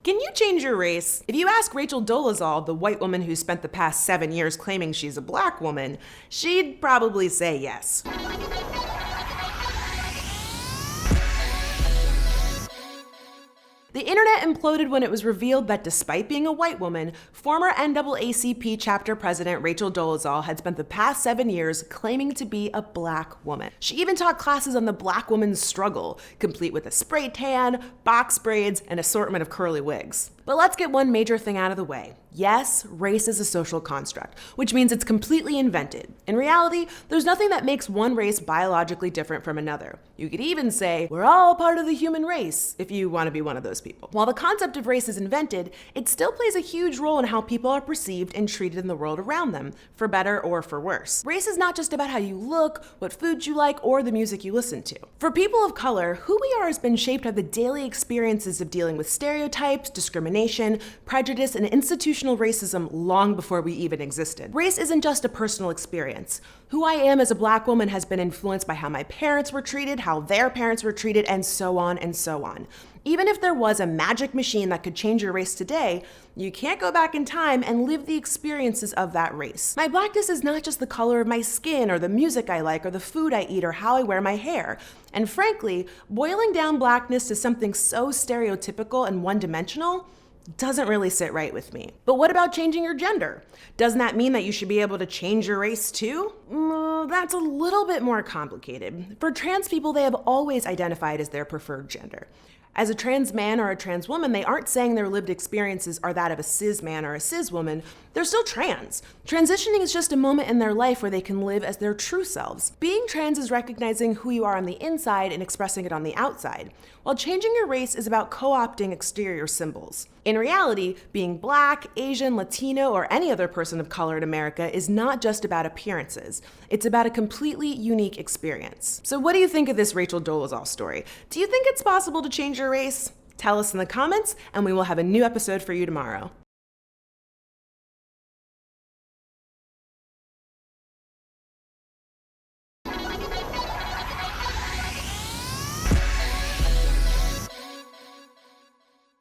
Can you change your race? If you ask Rachel Dolezal, the white woman who spent the past 7 years claiming she's a black woman, she'd probably say yes. The internet imploded when it was revealed that despite being a white woman, former NAACP chapter president Rachel Dolezal had spent the past 7 years claiming to be a black woman. She even taught classes on the black woman's struggle, complete with a spray tan, box braids, and assortment of curly wigs. But let's get one major thing out of the way. Yes, race is a social construct, which means it's completely invented. In reality, there's nothing that makes one race biologically different from another. You could even say, we're all part of the human race, if you want to be one of those people. While the concept of race is invented, it still plays a huge role in how people are perceived and treated in the world around them, for better or for worse. Race is not just about how you look, what foods you like, or the music you listen to. For people of color, who we are has been shaped by the daily experiences of dealing with stereotypes, discrimination, prejudice, and institutional racism long before we even existed. Race isn't just a personal experience. Who I am as a black woman has been influenced by how my parents were treated, how their parents were treated, and so on and so on. Even if there was a magic machine that could change your race today, you can't go back in time and live the experiences of that race. My blackness is not just the color of my skin or the music I like or the food I eat or how I wear my hair. And frankly, boiling down blackness to something so stereotypical and one-dimensional doesn't really sit right with me. But what about changing your gender? Doesn't that mean that you should be able to change your race too? That's a little bit more complicated. For trans people, they have always identified as their preferred gender. As a trans man or a trans woman, they aren't saying their lived experiences are that of a cis man or a cis woman. They're still trans. Transitioning is just a moment in their life where they can live as their true selves. Being trans is recognizing who you are on the inside and expressing it on the outside, while changing your race is about co-opting exterior symbols. In reality, being black, Asian, Latino, or any other person of color in America is not just about appearances. It's about a completely unique experience. So what do you think of this Rachel Dolezal story? Do you think it's possible to change your race? Tell us in the comments, and we will have a new episode for you tomorrow.